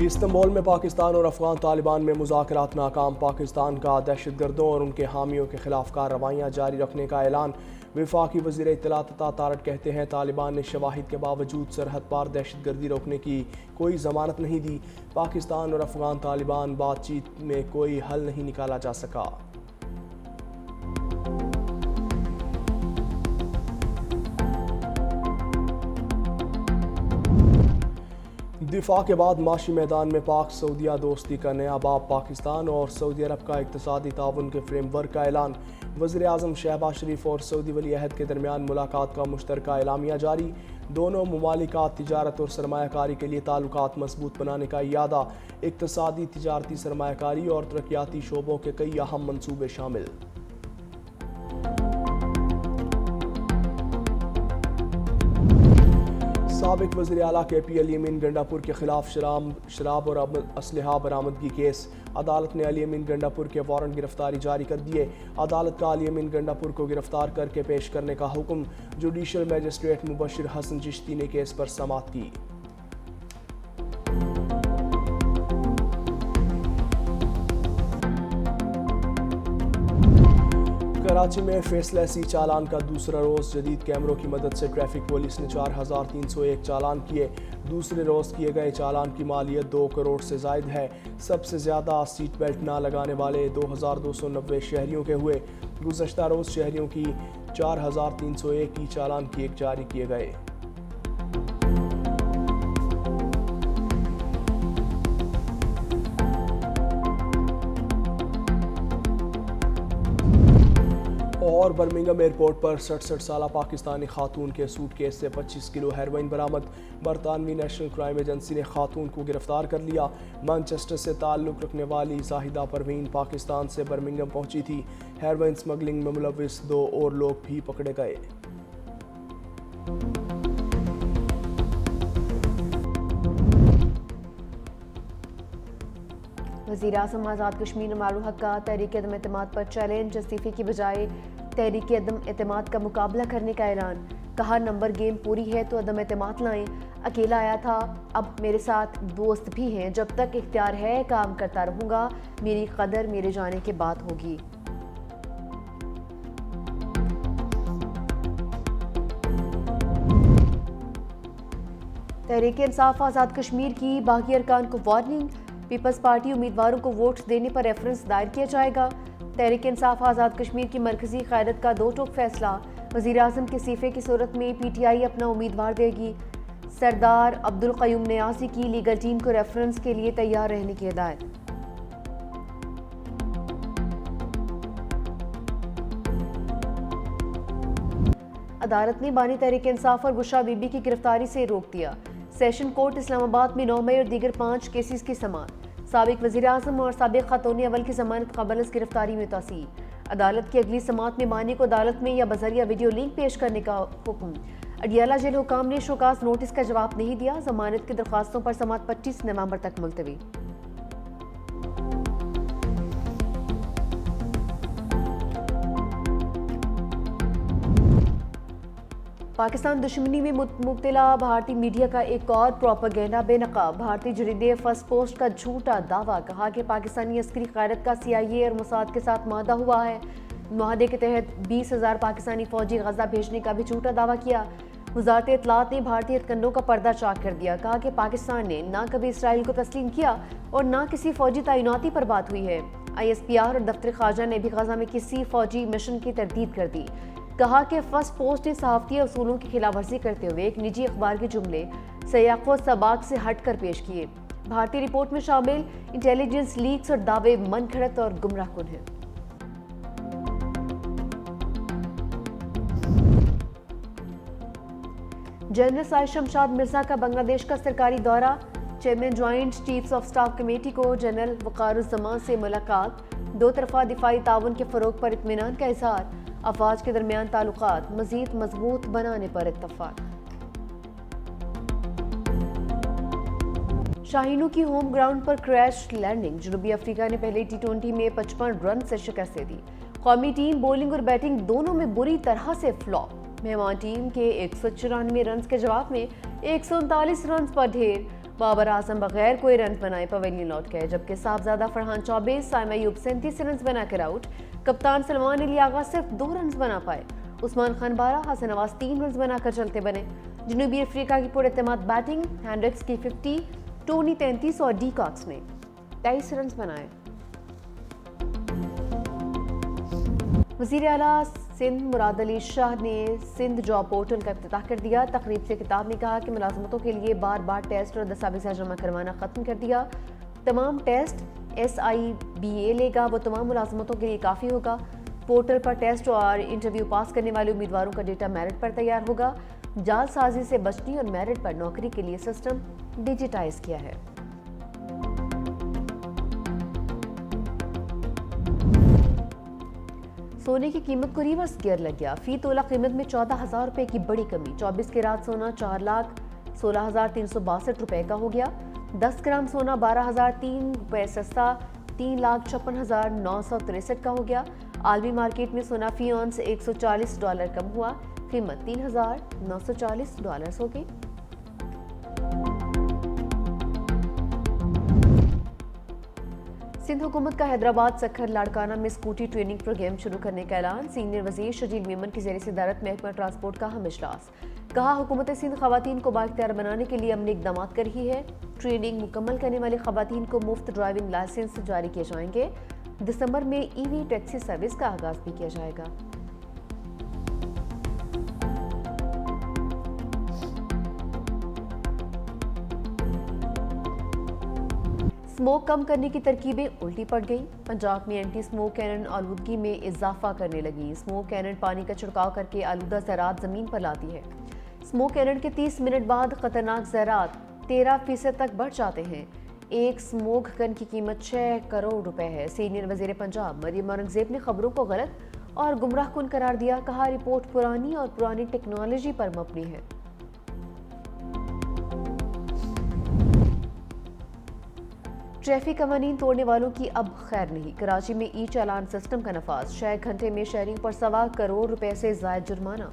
Istanbul میں پاکستان اور افغان طالبان میں مذاکرات ناکام، پاکستان کا دہشت گردوں اور ان کے حامیوں کے خلاف کارروائیاں جاری رکھنے کا اعلان۔ وفاقی وزیر اطلاعات عطا تارڑ کہتے ہیں طالبان نے شواہد کے باوجود سرحد پار دہشت گردی روکنے کی کوئی ضمانت نہیں دی۔ پاکستان اور افغان طالبان بات چیت میں کوئی حل نہیں نکالا جا سکا۔ دفاع کے بعد معاشی میدان میں پاک سعودیہ دوستی کا نیا باب، پاکستان اور سعودی عرب کا اقتصادی تعاون کے فریم ورک کا اعلان۔ وزیر اعظم شہباز شریف اور سعودی ولی عہد کے درمیان ملاقات کا مشترکہ اعلامیہ جاری۔ دونوں ممالک کا تجارت اور سرمایہ کاری کے لیے تعلقات مضبوط بنانے کا اعادہ، اقتصادی، تجارتی، سرمایہ کاری اور ترقیاتی شعبوں کے کئی اہم منصوبے شامل۔ سابق وزیر اعلیٰ کے پی علی امین گنڈاپور کے خلاف شراب اور اسلحہ برآمدگی کیس، عدالت نے علی امین گنڈاپور کے وارنٹ گرفتاری جاری کر دیے۔ عدالت کا علی امین گنڈاپور کو گرفتار کر کے پیش کرنے کا حکم، جوڈیشل میجسٹریٹ مبشر حسن چشتی نے کیس پر سماعت کی۔ کراچی میں فیصلہ سی چالان کا دوسرا روز، جدید کیمروں کی مدد سے ٹریفک پولیس نے 4301 چالان کیے۔ دوسرے روز کیے گئے چالان کی مالیت 2 کروڑ سے زائد ہے۔ سب سے زیادہ سیٹ بیلٹ نہ لگانے والے 2290 شہریوں کے ہوئے۔ گزشتہ روز شہریوں کی 4301 ہی چالان جاری کیے گئے۔ اور برمنگھم ایئرپورٹ پر 67 سالہ پاکستانی خاتون کے سوٹ کیس سے 25 کلو ہیروئن برآمد۔ برطانوی نیشنل کرائم ایجنسی نے خاتون کو گرفتار کر لیا۔ مانچسٹر سے تعلق رکھنے والی زاہدہ پروین پاکستان سے برمنگھم پہنچی تھی۔ ہیروئن سمگلنگ میں ملوث 2 اور لوگ بھی پکڑے گئے۔ وزیر اعظم آزاد کشمیر انوار الحق کا تحریک عدم اعتماد پر چیلنج، استعفے کی بجائے تحریک عدم اعتماد کا مقابلہ کرنے کا اعلان۔ کہا نمبر گیم پوری ہے تو عدم اعتماد لائیں، اکیلا آیا تھا اب میرے ساتھ دوست بھی ہیں، جب تک اختیار ہے کام کرتا رہوں گا، میری قدر میرے جانے کے بعد ہوگی۔ تحریک انصاف آزاد کشمیر کی باقی ارکان کو وارننگ، پیپلز پارٹی امیدواروں کو ووٹس دینے پر ریفرنس دائر کیا جائے گا۔ تحریک انصاف آزاد کشمیر کی مرکزی قیادت کا 2 ٹوک فیصلہ، وزیر اعظم کے استعفے کی صورت میں پی ٹی آئی اپنا امیدوار دے گی۔ سردار عبدالقیوم نیازی کی لیگل ٹیم کو ریفرنس کے لیے تیار رہنے کی ہدایت۔ عدالت نے بانی تحریک انصاف اور بشرا بی بی کی گرفتاری سے روک دیا۔ سیشن کورٹ اسلام آباد میں 9 مئی اور دیگر 5 کیسز کی سماعت۔ سابق وزیر اعظم اور سابق خاتون اول کی ضمانت قبل از گرفتاری میں توسیع۔ عدالت کی اگلی سماعت میں بانی کو عدالت میں یا بذریعہ ویڈیو لنک پیش کرنے کا حکم۔ اڈیالہ جیل حکام نے شوکاز نوٹس کا جواب نہیں دیا، ضمانت کی درخواستوں پر سماعت 25 نومبر تک ملتوی۔ پاکستان دشمنی میں مبتلا بھارتی میڈیا کا ایک اور پروپیگنڈا بے نقاب۔ بھارتی جریدے فرسٹ پوسٹ کا جھوٹا دعویٰ، کہا کہ پاکستانی عسکری قیادت کا سی آئی اے اور موساد کے ساتھ معاہدہ ہوا ہے۔ معاہدے کے تحت 20,000 پاکستانی فوجی غزہ بھیجنے کا بھی جھوٹا دعویٰ کیا۔ وزارت اطلاعات نے بھارتی ہتھ کنڈوں کا پردہ چاک کر دیا، کہا کہ پاکستان نے نہ کبھی اسرائیل کو تسلیم کیا اور نہ کسی فوجی تعیناتی پر بات ہوئی ہے۔ آئی ایس پی آر اور دفتر خارجہ نے بھی غزہ میں کسی فوجی مشن کی تردید کر دی۔ کہا کہ فرسٹ پوسٹ نے صحافتی اصولوں کی خلاف ورزی کرتے ہوئے ایک نجی اخبار کے جملے سیاق و سباق سے ہٹ کر پیش کیے۔ بھارتی رپورٹ میں شامل انٹیلیجنس لیکس اور دعوے من گھڑت اور گمراہ کن ہیں۔ جنرل سائد شمشاد مرزا کا بنگلہ دیش کا سرکاری دورہ، chairman joint chiefs of staff committee کو جنرل وقار الزمان سے ملاقات، 2 طرفہ دفاعی تعاون کے فروغ پر اطمینان کا اظہار، افواج کے درمیان تعلقات مزید مضبوط بنانے پر اتفاق۔ شاہینوں کی ہوم گراؤنڈ پر کریش لینڈنگ، جنوبی افریقہ نے پہلے T20 میں 55 رن سے شکست دے دی۔ قومی ٹیم بولنگ اور بیٹنگ دونوں میں بری طرح سے فلاپ، مہمان ٹیم کے 194 رنز کے جواب میں 139 رنز پر ڈھیر۔ بابر اعظم بغیر کوئی رنز بنائے پویلین لوٹ گئے، جبکہ صاحبزادہ فرحان 24، سائمہ ایوب 37 رنز بنا کر آؤٹ۔ کپتان سلمان علی آغا صرف 2 رنز بنا پائے، عثمان خان 12، حسن نواز 3 رنز بنا کر چلتے بنے۔ جنوبی افریقہ کی پر اعتماد بیٹنگ، ہینڈرکس کی 50، ٹونی 33 اور ڈی کاکس نے 23 رنز بنائے۔ وزیر اعلیٰ سندھ مراد علی شاہ نے سندھ جاب پورٹل کا افتتاح کر دیا۔ تقریب سے خطاب میں کہا کہ ملازمتوں کے لیے بار بار ٹیسٹ اور دستاویزات جمع کروانا ختم کر دیا۔ تمام ٹیسٹ SIBA لے گا، وہ تمام ملازمتوں کے لیے کافی ہوگا۔ پورٹل پر ٹیسٹ اور انٹرویو پاس کرنے والے امیدواروں کا ڈیٹا میرٹ پر تیار ہوگا۔ جعل سازی سے بچنے اور میرٹ پر نوکری کے لیے سسٹم ڈیجیٹائز کیا ہے۔ سونے کی قیمت کو ریورس گیئر لگ گیا، فی تولہ قیمت میں 14,000 روپے کی بڑی کمی۔ 24 کیرات سونا 4,16,362 روپے کا ہو گیا۔ 10 گرام سونا 12,003 روپے سستا $3,56,963 کا ہو گیا۔ عالمی مارکیٹ میں سونا فی اونس $140 کم ہوا، قیمت $3,940 ہو گئی۔ سندھ حکومت کا حیدرآباد سکھر لاڑکانہ میں اسکوٹی ٹریننگ پروگرام شروع کرنے کا اعلان۔ سینئر وزیر شجیل میمن کی زیر صدارت محکمہ ٹرانسپورٹ کا اہم اجلاس۔ کہا حکومت سندھ خواتین کو بااختیار بنانے کے لیے عملی اقدامات کر رہی ہے۔ ٹریننگ مکمل کرنے والی خواتین کو مفت ڈرائیونگ لائسنس جاری کیے جائیں گے۔ دسمبر میں EV ٹیکسی سروس کا آغاز بھی کیا جائے گا۔ اسموک کم کرنے کی ترکیبیں الٹی پڑ گئیں۔ پنجاب میں اینٹی اسموک کینن آلودگی میں اضافہ کرنے لگی۔ اسموک کینن پانی کا چھڑکاؤ کر کے آلودہ زراعت زمین پر لاتی ہے۔ اسموک کینن کے 30 منٹ بعد خطرناک زراعت 13% تک بڑھ جاتے ہیں۔ ایک اسموک گن کی قیمت 6 کروڑ روپے ہے۔ سینئر وزیر پنجاب مریم اورنگزیب نے خبروں کو غلط اور گمراہ کن قرار دیا۔ کہا رپورٹ پرانی اور پرانی ٹیکنالوجی پر مبنی ہے۔ ٹریفک قوانین توڑنے والوں کی اب خیر نہیں۔ کراچی میں ای چالان سسٹم کا نفاذ، 6 گھنٹے میں شہریوں پر 1.25 کروڑ روپے سے زائد جرمانہ۔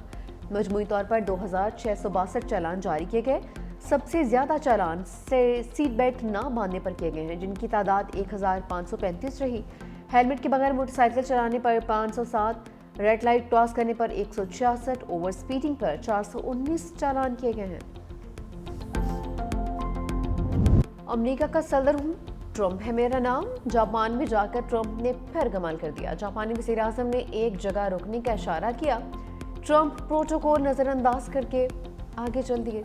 مجموعی طور پر 2,662 چالان جاری کیے گئے۔ سب سے زیادہ چالان سیٹ بیلٹ نہ باندھنے پر کیے گئے ہیں، جن کی تعداد 1,535 رہی۔ ہیلمٹ کے بغیر موٹر سائیکل چلانے پر 507، ریڈ لائٹ کراس کرنے پر 166، اوور سپیڈنگ پر 419 چالان کیے گئے ہیں۔ امریکہ کا صدر ہوں، ٹرمپ ہے میرا نام۔ جاپان میں جا کر ٹرمپ نے پھر کمال کر دیا۔ جاپانی وزیر اعظم نے ایک جگہ رکنے کا اشارہ کیا، ٹرمپ پروٹوکول نظر انداز کر کے آگے چل دیے۔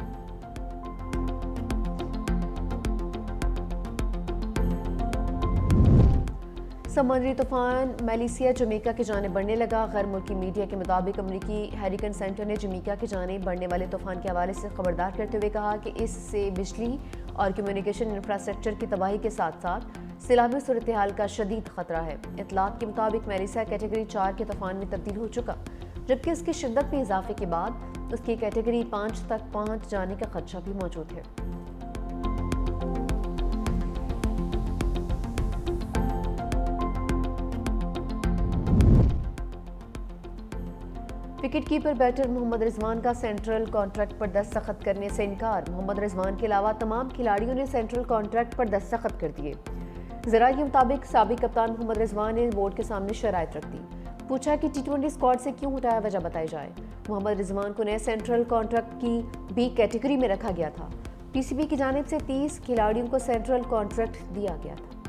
سمندری طوفان میلیسیا جمیکا کی جانب بڑھنے لگا۔ غیر ملکی میڈیا کے مطابق امریکی ہیریکن سینٹر نے جمیکا کی جانب بڑھنے والے طوفان کے حوالے سے خبردار کرتے ہوئے کہا کہ اس سے بجلی اور کمیونیکیشن انفراسٹرکچر کی تباہی کے ساتھ ساتھ سیلابی صورتحال کا شدید خطرہ ہے۔ اطلاعات کے مطابق میلیسیا کیٹیگری 4 کے طوفان میں تبدیل ہو چکا، جبکہ اس کی شدت میں اضافے کے بعد اس کی کیٹیگری 5 تک پہنچ جانے کا خدشہ بھی موجود ہے۔ وکٹ کیپر بیٹر محمد رضوان کا سینٹرل کانٹریکٹ پر دستخط کرنے سے انکار۔ محمد رضوان کے علاوہ تمام کھلاڑیوں نے سینٹرل کانٹریکٹ پر دستخط کر دیے۔ ذرائع کے مطابق سابق کپتان محمد رضوان نے بورڈ کے سامنے شرائط رکھ دی۔ پوچھا کہ T20 اسکواڈ سے کیوں ہٹایا، وجہ بتائی جائے۔ محمد رضوان کو نئے سینٹرل کانٹریکٹ کی B کیٹیگری میں رکھا گیا تھا۔ PCB کی جانب سے 30 کھلاڑیوں کو سینٹرل کانٹریکٹ دیا گیا تھا۔